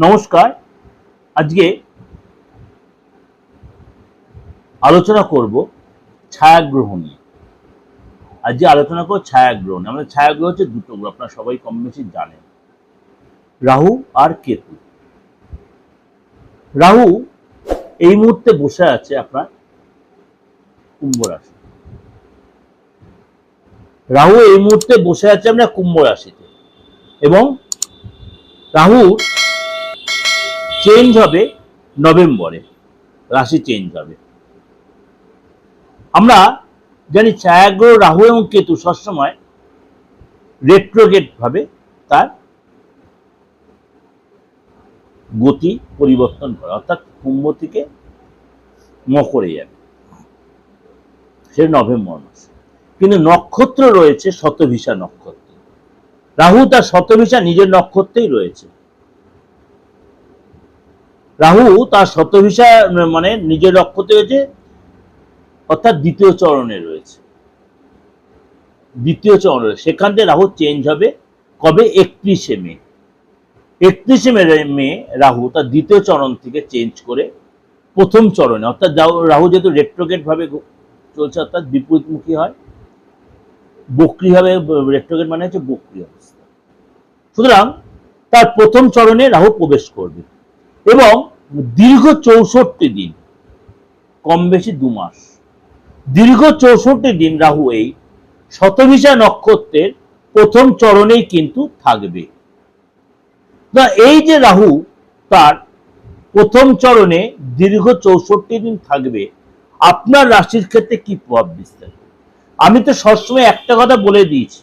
নমস্কার। আজকে আলোচনা করব ছায়াগ্রহ নিয়ে। আজকে আলোচনা করব ছায়াগ্রহ নিয়ে। আমাদের ছায়াগ্রহ হচ্ছে দুটো গ্রহ, আপনারা সবাই কম বেশি জানেন, রাহু আর কেতু। রাহু এই মুহূর্তে বসে আছে আপনার কুম্ভ রাশি। রাহু এই মুহূর্তে বসে আছে আপনার কুম্ভ রাশিতে, এবং রাহুর চেঞ্জ হবে নভেম্বরে, রাশি চেঞ্জ হবে। আমরা জানি ছায়াগ্রহ রাহু এবং কেতু সবসময় রেট্রোগেট ভাবে তার গতি পরিবর্তন করে, অর্থাৎ কুম্ভ থেকে মকরে যাবে, সেটা নভেম্বর মাসে। কিন্তু নক্ষত্র রয়েছে শতভিষা নক্ষত্র। রাহু তার শতভিষা নিজের নক্ষত্রেই রয়েছে। রাহু তার শতভিষা মানে নিজের নক্ষত্রে রয়েছে, অর্থাৎ দ্বিতীয় চরণে রয়েছে। দ্বিতীয় চরণে সেখান থেকে রাহু চেঞ্জ হবে কবে? 31শে মে। 31শে মে রাহু তার দ্বিতীয় চরণ থেকে চেঞ্জ করে প্রথম চরণে, অর্থাৎ রাহু যেহেতু রেট্রোগেট ভাবে চলছে, অর্থাৎ বিপরীতমুখী হয়, বক্রী ভাবে। রেট্রোগেট মানে হচ্ছে বক্রী অবস্থা। সুতরাং তার প্রথম চরণে রাহু প্রবেশ করবে এবং দীর্ঘ 64 দিন, কম বেশি 2 মাস, দীর্ঘ 64 দিন রাহু এই শতভিষা নক্ষত্রের প্রথম চরণেই কিন্তু থাকবে। এই যে রাহু তার প্রথম চরণে দীর্ঘ 64 দিন থাকবে, আপনার রাশির ক্ষেত্রে কি প্রভাব বিস্তার? আমি তো সবসময় একটা কথা বলে দিয়েছি,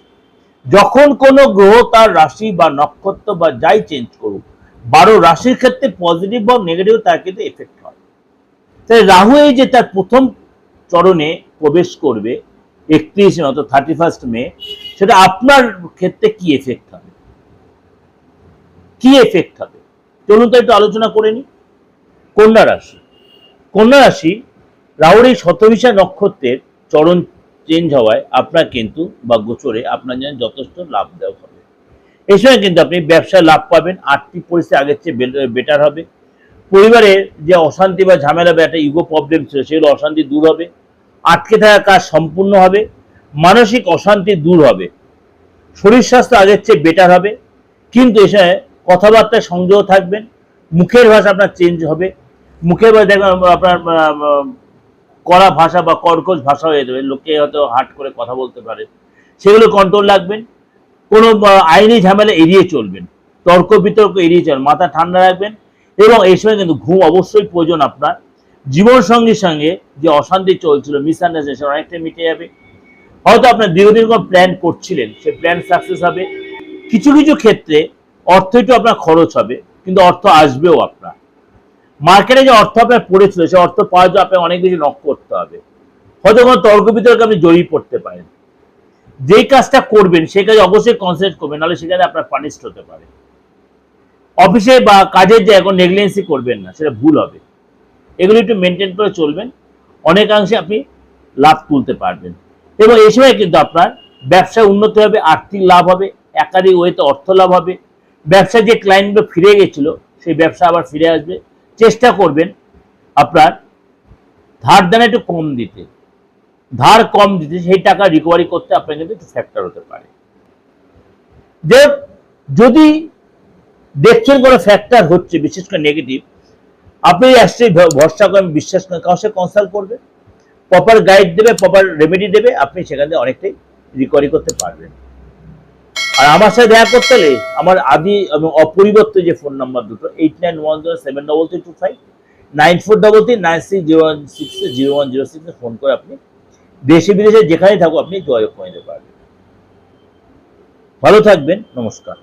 যখন কোনো গ্রহ তার রাশি বা নক্ষত্র বা যাই চেঞ্জ করুক, 12 রাশির ক্ষেত্রে পজিটিভ বা নেগেটিভ তার ক্ষেত্রে এফেক্ট হয়। তাই রাহু এই যে তার প্রথম চরণে প্রবেশ করবে 31 মে, অর্থাৎ 31 মে, সেটা আপনার ক্ষেত্রে কি এফেক্ট হবে, কি এফেক্ট হবে চলুন তো একটু আলোচনা করে নি। কন্যা রাশি। কন্যা রাশি রাহুর এই শতভিষা নক্ষত্রের চরণ চেঞ্জ হওয়ায় আপনার কিন্তু বা গোচরে আপনার জন্য যথেষ্ট লাভ দেওয়া হবে। এই সময় কিন্তু আপনি ব্যবসায় লাভ পাবেন, আর্থিক পরিস্থিতি আগের চেয়ে বেটার হবে। পরিবারের যে অশান্তি বা ঝামেলা বা একটা ইগো প্রবলেম ছিল, সেগুলো অশান্তি দূর হবে। আটকে থাকা কাজ সম্পূর্ণ হবে। মানসিক অশান্তি দূর হবে। শরীর স্বাস্থ্য আগের চেয়ে বেটার হবে। কিন্তু এ সময় কথাবার্তায় সংযত থাকবেন। মুখের ভাষা আপনার চেঞ্জ হবে। মুখের ভাষা দেখবেন আপনার কড়া ভাষা বা কর্কশ ভাষা হয়ে যাবে, লোকে হয়তো হাট করে কথা বলতে পারে, সেগুলো কন্ট্রোল রাখবেন। কোনো আইনি ঝামেলা এড়িয়ে চলবেন, তর্ক বিতর্ক এড়িয়ে চলবেন, মাথা ঠান্ডা রাখবেন। এবং এই সময় কিন্তু ঘুম অবশ্যই প্রয়োজন আপনার। জীবন সঙ্গীর সঙ্গে যে অশান্তি চলছিল, মিসআন্ডারস্ট্যান্ডিং অনেকটা মিটে যাবে। হয়তো আপনার দীর্ঘদিন কোনো প্ল্যান করছিলেন, সেই প্ল্যান সাকসেস হবে। কিছু কিছু ক্ষেত্রে অর্থ একটু আপনার খরচ হবে, কিন্তু অর্থ আসবেও আপনার। মার্কেটে যে অর্থ আপনার পড়েছিল, সেই অর্থ পাওয়ার জন্য আপনার অনেক কিছু নক করতে হবে। হয়তো কোনো তর্ক বিতর্কে আপনি জড়িয়ে পড়তে পারেন। যেই কাজটা করবেন সেই কাজে অবশ্যই কনসেন্ট্রেট করবেন, নাহলে সেখানে আপনার পানিশড হতে পারে। অফিসে বা কাজের যে এখন নেগলিজেন্সি করবেন না, সেটা ভুল হবে। এগুলো একটু মেনটেন করে চলবেন, অনেকাংশে আপনি লাভ তুলতে পারবেন। এবং এই সময় কিন্তু আপনার ব্যবসায় উন্নতি হবে, আর্থিক লাভ হবে, একাধিক ওয়েতে অর্থ লাভ হবে। ব্যবসায় যে ক্লায়েন্টগুলো ফিরে গেছিল, সেই ব্যবসা আবার ফিরে আসবে। চেষ্টা করবেন আপনার ধার দেনা একটু কম দিতে, ধার কম দিতে, সেই টাকা রিকভারি করতে আপনার কিন্তু একটু ফ্যাক্টর হতে পারে। যে যদি দেখছেন কোনো ফ্যাক্টর হচ্ছে, বিশেষ করে নেগেটিভ, আপনি আসছে ভরসা করেন, বিশ্বাস করেন, কারোর সাথে কনসাল্ট করবে, প্রপার গাইড দেবে, প্রপার রেমেডি দেবে, আপনি সেখান থেকে অনেকটাই রিকভারি করতে পারবেন। আর আমার সাথে দেখা করতে হলে আমার আদি এবং অপরিবর্তিত যে ফোন নাম্বার দুটো, 8910733325, 9433960106 ফোন করে আপনি দেশে বিদেশে যেখানেই থাকুক আপনি যোগাযোগ করে নিতে পারবেন। ভালো থাকবেন, নমস্কার।